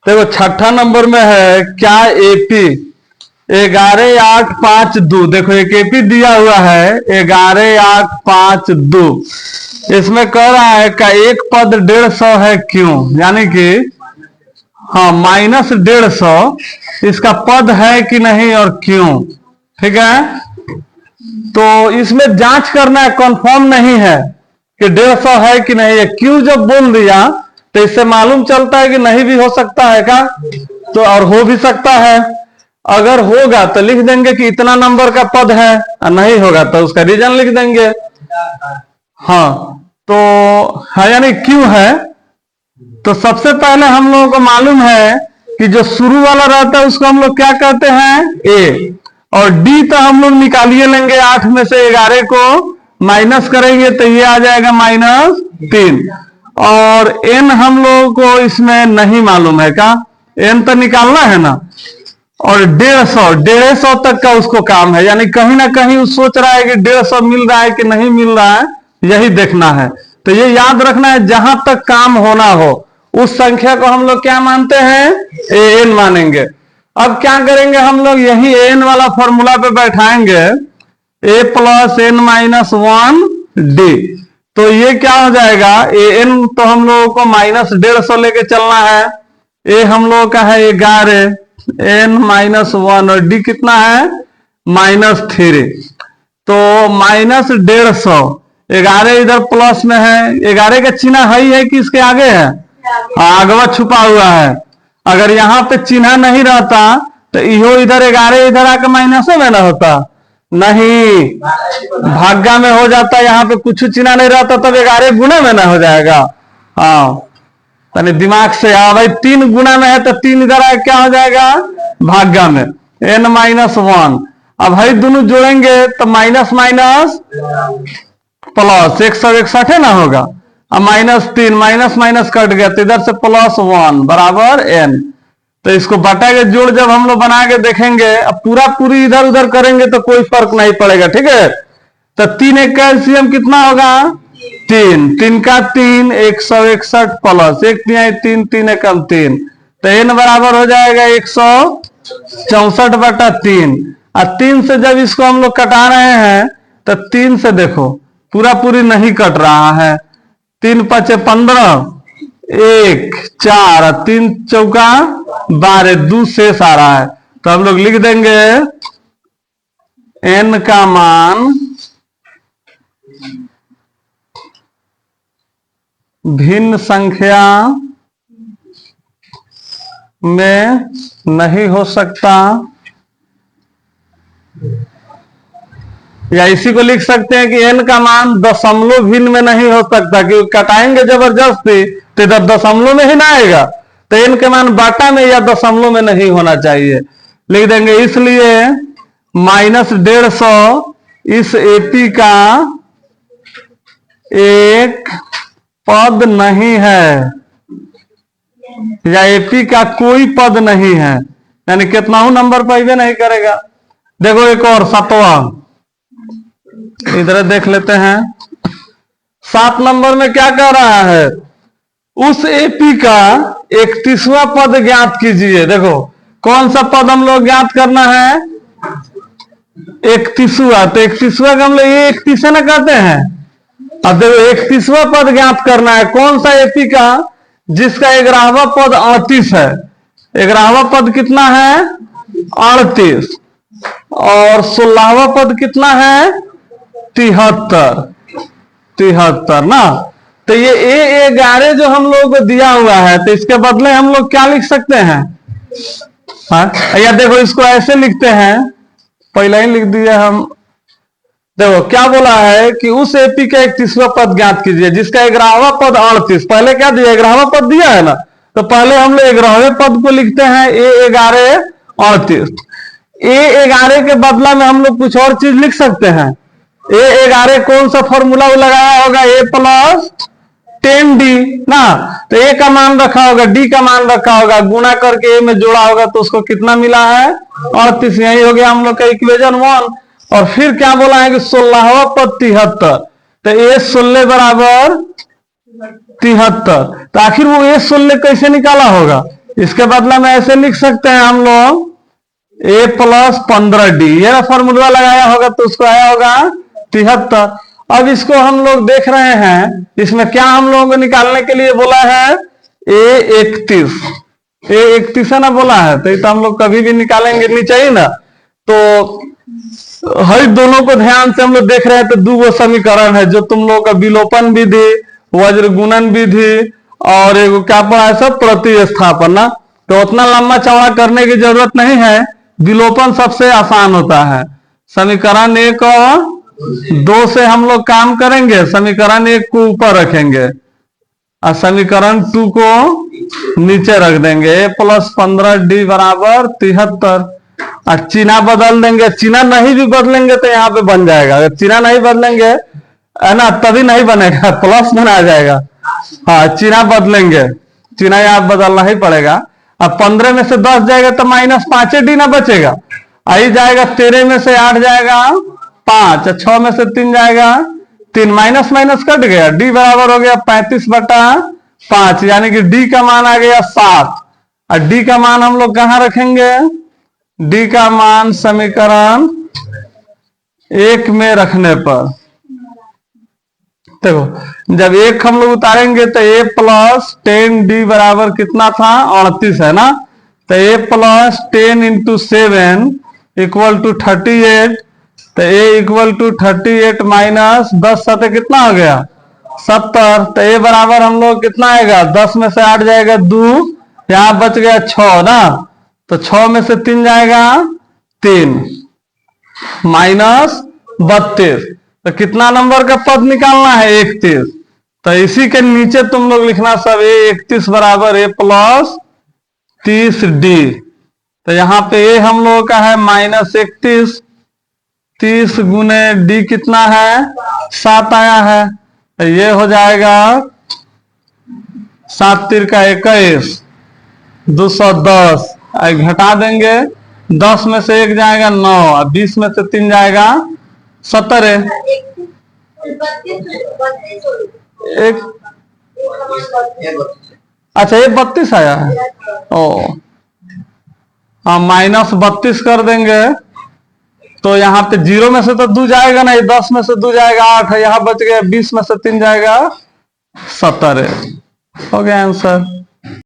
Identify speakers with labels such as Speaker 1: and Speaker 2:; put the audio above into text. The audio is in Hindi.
Speaker 1: देखो छठा नंबर में है क्या एपी 11,852। देखो एक एपी दिया हुआ है 11,852। इसमें कह रहा है का एक पद 150 है क्यों, यानी कि हाँ -150 इसका पद है कि नहीं और क्यों। ठीक है, तो इसमें जांच करना है, कंफर्म नहीं है कि 150 है कि नहीं है। क्यों जब बोल दिया तो इससे मालूम चलता है कि नहीं भी हो सकता है का, तो और हो भी सकता है। अगर होगा तो लिख देंगे कि इतना नंबर का पद है, और नहीं होगा तो उसका रीजन लिख देंगे। हाँ तो है यानी क्यों है। तो सबसे पहले हम लोगों को मालूम है कि जो शुरू वाला रहता है उसको हम लोग क्या कहते हैं ए, और डी तो हम लोग निकालिए लेंगे। 8 में से 11 को माइनस करेंगे तो ये आ जाएगा -3। और एन हम लोगों को इसमें नहीं मालूम है का, एन तो निकालना है ना। और 150 तक का उसको काम है, यानी कहीं ना कहीं वो सोच रहा है कि 150 मिल रहा है कि नहीं मिल रहा है, यही देखना है। तो ये याद रखना है, जहां तक काम होना हो उस संख्या को हम लोग क्या मानते हैं, एन मानेंगे। अब क्या करेंगे हम लोग, यही एन वाला फॉर्मूला पे बैठाएंगे a + n - 1 d। तो ये क्या हो जाएगा, एन तो हम लोगों को -150 लेके चलना है। ए हम लोगों का है 11, n - 1 और d कितना है -3। तो -150, 11 इधर प्लस में है, 11 का चिन्ह है कि इसके आगे है, आगवा छुपा हुआ है। अगर यहाँ पे चिन्ह नहीं रहता तो इहो इधर 11 इधर आकर माइनस में ना होता, नहीं भाग्य में हो जाता। यहाँ पे कुछ चिन्ह नहीं रहता तब 11 गुना में ना हो जाएगा। हाँ तनी दिमाग से, हाँ भाई 3 गुना में है तो 3 इधर आके क्या हो जाएगा भाग्य में, n - 1। अब भाई दोनों जोड़ेंगे तो माइनस माइनस प्लस 161 है ना होगा। अब -3 माइनस माइनस कट गया तो इधर से +1 बराबर n। तो इसको बटा के जोड़ जब हम लोग बना के देखेंगे, अब पूरा पूरी इधर उधर करेंगे तो कोई फर्क नहीं पड़ेगा। ठीक है, तो 3 एक कैल्शियम कितना होगा 3, 3 का 3 161 प्लस 1 3 3 एकम 3, तो n बराबर हो जाएगा 164/3। और 3 से जब इसको हम लोग कटा रहे हैं तो 3 से देखो पूरा पूरी नहीं कट रहा है, 3 × 5 = 15, 1 4 3 चौका 12, 2 शेष आ रहा है। तो हम लोग लिख देंगे n का मान भिन्न संख्या में नहीं हो सकता, या इसी को लिख सकते हैं कि n का मान दशमलव भिन्न में नहीं हो सकता, क्योंकि कटाएंगे जबरदस्ती तो इधर दशमलव में ही ना आएगा। तो n के मान बाटा में या दशमलव में नहीं होना चाहिए, लिख देंगे। इसलिए -150 इस एपी का एक पद नहीं है, या एपी का कोई पद नहीं है, यानी कितना नंबर पाइबे नहीं करेगा। देखो एक और 7वां इधर देख लेते हैं। 7 नंबर में क्या कह रहा है, उस एपी का 31वां पद ज्ञात कीजिए। देखो कौन सा पद हम लोग ज्ञात करना है, 31वां। तो 31वां का हम लोग ये 31 ना कहते हैं। अब देखो 31वां पद ज्ञात करना है, कौन सा एपी का, जिसका 11वां पद 38 है। 11वां पद कितना है 38, और 16वां पद कितना है 73 ना। तो ये A11 जो हम लोग को दिया हुआ है, तो इसके बदले हम लोग क्या लिख सकते हैं, हाँ या देखो इसको ऐसे लिखते हैं, पहले ही लिख दिए हम। देखो क्या बोला है कि उस एपी का 31वां पद ज्ञात कीजिए जिसका 11वां पद 38। पहले क्या दिया, 11वां पद दिया है ना, तो पहले हम लोग 11वें पद को लिखते हैं A11 38। A11 के बदला में हम लोग कुछ और चीज लिख सकते हैं। A11 कौन सा फॉर्मूला लगाया होगा, A + 10d ना। तो A का मान रखा होगा, D का मान रखा होगा, गुणा करके A में जोड़ा होगा तो उसको कितना मिला है 38। यही हो गया हम लोग का इक्वेशन 1। और फिर क्या बोला है कि 16वां पद 73, तो A16 बराबर 73। तो आखिर वो A16 कैसे निकाला होगा, इसके बदला में ऐसे लिख सकते हैं हम लोग a प्लस 15d, ये फॉर्मूला लगाया होगा तो उसको आया होगा 73। अब इसको हम लोग देख रहे हैं, इसमें क्या हम लोगों को निकालने के लिए बोला है a31, a31 है ना बोला है, तो ये तो हम लोग कभी भी निकालेंगे नहीं चाहिए ना। तो हर दोनों को ध्यान से हम लोग देख रहे हैं, तो दो समीकरण है जो तुम लोग का विलोपन विधि, वज्र गुणन विधि और एगो क्या पढ़ा है सब प्रतिस्थापन ना। तो उतना लंबा चौड़ा करने की जरूरत नहीं है, विलोपन सबसे आसान होता है। समीकरण 1 और 2 से हम लोग काम करेंगे, समीकरण 1 को ऊपर रखेंगे और समीकरण 2 को नीचे रख देंगे। a प्लस 15d बराबर 73। और चिन्ह बदल देंगे, चिन्ह नहीं भी बदलेंगे तो यहाँ पे बन जाएगा। अगर चिन्ह नहीं बदलेंगे है ना तभी नहीं बनेगा, प्लस बनाया जाएगा। हाँ चिन्ह बदलेंगे, चिन्ह यहाँ बदलना ही पड़ेगा। अब 15 में से 10 जाएगा तो -5d ना बचेगा, आई जाएगा 13 में से 8 जाएगा 5, 6 में से 3 जाएगा 3, माइनस माइनस कट गया, d बराबर हो गया 35/5, यानी कि d का मान आ गया 7। और d का मान हम लोग कहां रखेंगे, d का मान समीकरण 1 में रखने पर देखो, जब 1 हम लोग उतारेंगे तो a प्लस 10d बराबर कितना था 38 है ना। तो a plus 10 into 7 equal to 38, तो a इक्वल टू 38 माइनस 10 सतह कितना हो गया 70। तो a बराबर हम लोग कितना आएगा, 10 में से 8 जाएगा 2, यहाँ बच गया 6 ना, तो 6 में से 3 जाएगा 3 माइनस 32। तो कितना नंबर का पद निकालना है 31। तो इसी के नीचे तुम लोग लिखना सब a31 बराबर a प्लस 30d। तो यहाँ पे a हम लोगों का है -31, 30 गुने d कितना है 7 आया है, तो ये हो जाएगा 7 3 का 21, 210। घटा देंगे, 10 में से 1 जाएगा 9, 20 में से 3 जाएगा 17। एक अच्छा ये 32 आया है, ओ हाँ -32 कर देंगे तो यहाँ पे 0 में से तो 2 जाएगा ना, 10 में से 2 जाएगा 8, यहाँ बच गया 20 में से 3 जाएगा 17। हो गया आंसर।